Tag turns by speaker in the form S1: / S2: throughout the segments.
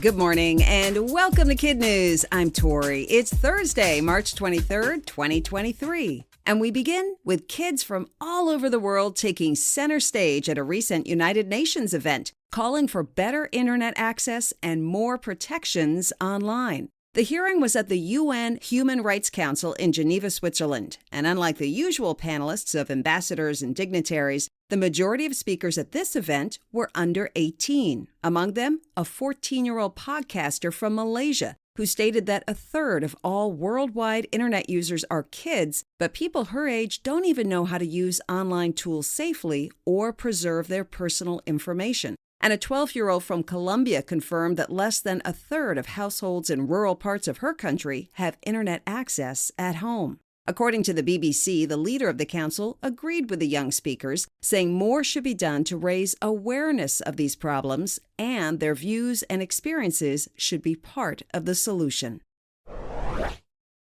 S1: Good morning and welcome to KidNuz. I'm Tori. It's Thursday, March 23rd, 2023. And we begin with kids from all over the world taking center stage at a recent United Nations event, calling for better internet access and more protections online. The hearing was at the UN Human Rights Council in Geneva, Switzerland. And unlike the usual panelists of ambassadors and dignitaries, the majority of speakers at this event were under 18. Among them, a 14-year-old podcaster from Malaysia who stated that a third of all worldwide internet users are kids, but people her age don't even know how to use online tools safely or preserve their personal information. And a 12-year-old from Colombia confirmed that less than a third of households in rural parts of her country have internet access at home. According to the BBC, the leader of the council agreed with the young speakers, saying more should be done to raise awareness of these problems, and their views and experiences should be part of the solution.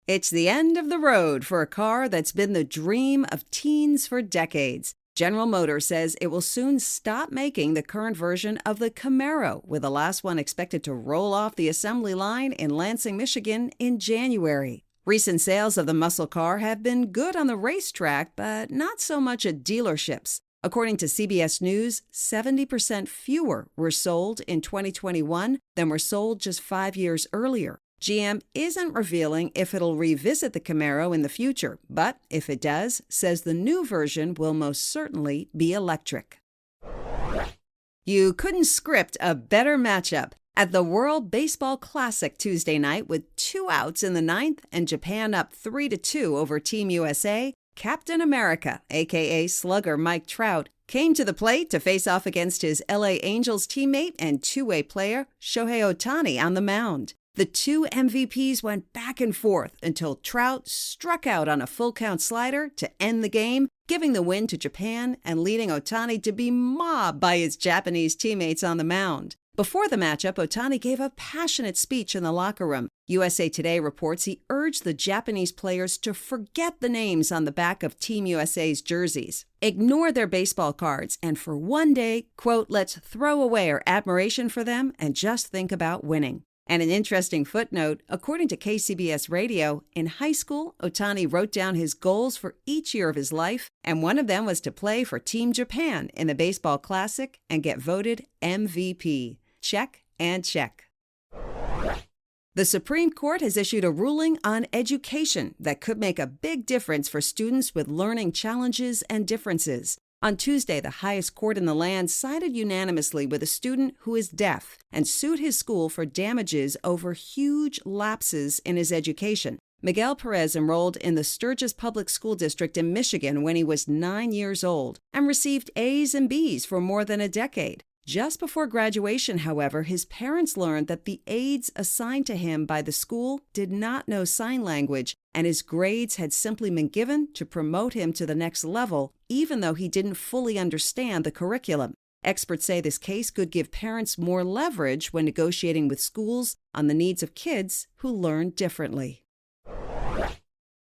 S1: It's the end of the road for a car that's been the dream of teens for decades. General Motors says it will soon stop making the current version of the Camaro, with the last one expected to roll off the assembly line in Lansing, Michigan in January. Recent sales of the muscle car have been good on the racetrack, but not so much at dealerships. According to CBS News, 70% fewer were sold in 2021 than were sold just 5 years earlier. GM isn't revealing if it'll revisit the Camaro in the future, but if it does, says the new version will most certainly be electric. You couldn't script a better matchup. At the World Baseball Classic Tuesday night with 2 outs in the ninth and Japan up 3-2 over Team USA, Captain America, a.k.a. slugger Mike Trout, came to the plate to face off against his LA Angels teammate and two-way player Shohei Ohtani on the mound. The two MVPs went back and forth until Trout struck out on a full-count slider to end the game, giving the win to Japan and leading Ohtani to be mobbed by his Japanese teammates on the mound. Before the matchup, Ohtani gave a passionate speech in the locker room. USA Today reports he urged the Japanese players to forget the names on the back of Team USA's jerseys, ignore their baseball cards, and for one day, quote, let's throw away our admiration for them and just think about winning. And an interesting footnote, according to KCBS Radio, in high school, Ohtani wrote down his goals for each year of his life, and one of them was to play for Team Japan in the Baseball Classic and get voted MVP. Check and check. The Supreme Court has issued a ruling on education that could make a big difference for students with learning challenges and differences. On Tuesday, the highest court in the land sided unanimously with a student who is deaf and sued his school for damages over huge lapses in his education. Miguel Perez enrolled in the Sturgis Public School District in Michigan when he was 9 years old and received A's and B's for more than a decade. Just before graduation, however, his parents learned that the aides assigned to him by the school did not know sign language, and his grades had simply been given to promote him to the next level, even though he didn't fully understand the curriculum. Experts say this case could give parents more leverage when negotiating with schools on the needs of kids who learn differently.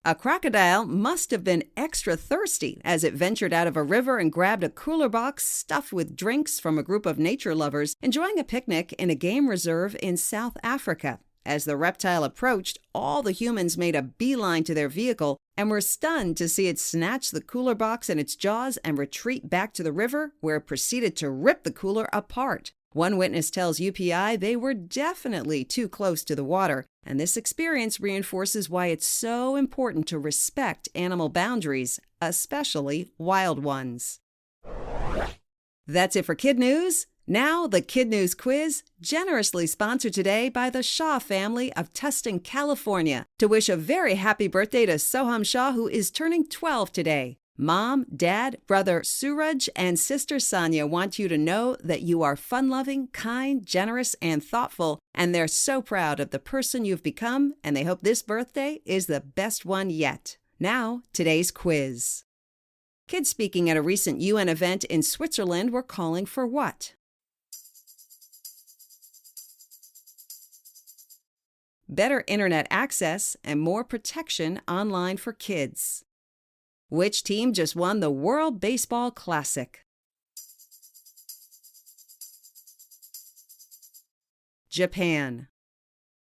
S1: A crocodile must have been extra thirsty as it ventured out of a river and grabbed a cooler box stuffed with drinks from a group of nature lovers enjoying a picnic in a game reserve in South Africa. As the reptile approached, all the humans made a beeline to their vehicle and were stunned to see it snatch the cooler box in its jaws and retreat back to the river, where it proceeded to rip the cooler apart. One witness tells UPI they were definitely too close to the water, and this experience reinforces why it's so important to respect animal boundaries, especially wild ones. That's it for KidNuz. Now, the KidNuz quiz, generously sponsored today by the Shaw family of Tustin, California, to wish a very happy birthday to Soham Shah, who is turning 12 today. Mom, Dad, brother Suraj, and sister Sonia want you to know that you are fun-loving, kind, generous, and thoughtful, and they're so proud of the person you've become, and they hope this birthday is the best one yet. Now, today's quiz. Kids speaking at a recent UN event in Switzerland were calling for what? Better internet access and more protection online for kids. Which team just won the World Baseball Classic? Japan.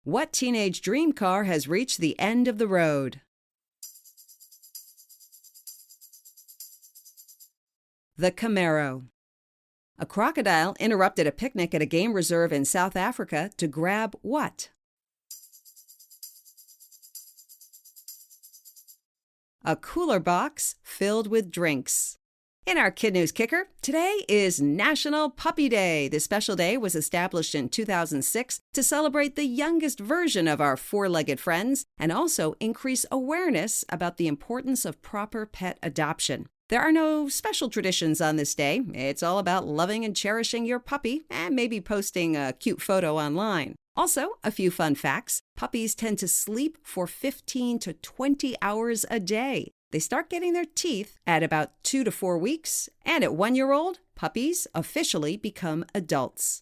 S1: What teenage dream car has reached the end of the road? The Camaro. A crocodile interrupted a picnic at a game reserve in South Africa to grab what? A cooler box filled with drinks. In our KidNuz Kicker, today is National Puppy Day. This special day was established in 2006 to celebrate the youngest version of our four-legged friends and also increase awareness about the importance of proper pet adoption. There are no special traditions on this day. It's all about loving and cherishing your puppy and maybe posting a cute photo online. Also, a few fun facts. Puppies tend to sleep for 15 to 20 hours a day. They start getting their teeth at about 2 to 4 weeks, and at 1 year old, puppies officially become adults.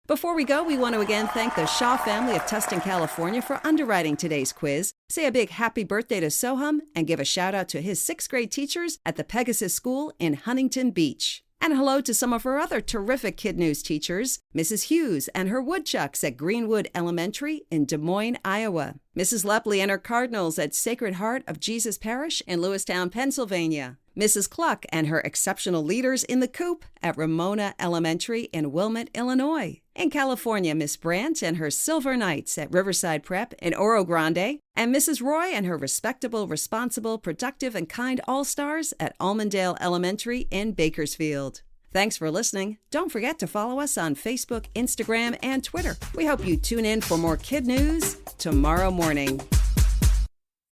S1: Before we go, we want to again thank the Shaw family of Tustin, California for underwriting today's quiz. Say a big happy birthday to Soham and give a shout out to his 6th grade teachers at the Pegasus School in Huntington Beach. And hello to some of our other terrific KidNuz teachers, Mrs. Hughes and her woodchucks at Greenwood Elementary in Des Moines, Iowa, Mrs. Lepley and her cardinals at Sacred Heart of Jesus Parish in Lewistown, Pennsylvania, Mrs. Cluck and her exceptional leaders in the coop at Ramona Elementary in Wilmette, Illinois. In California, Miss Brandt and her Silver Knights at Riverside Prep in Oro Grande, and Mrs. Roy and her respectable, responsible, productive, and kind all-stars at Almondale Elementary in Bakersfield. Thanks for listening. Don't forget to follow us on Facebook, Instagram, and Twitter. We hope you tune in for more KidNuz tomorrow morning.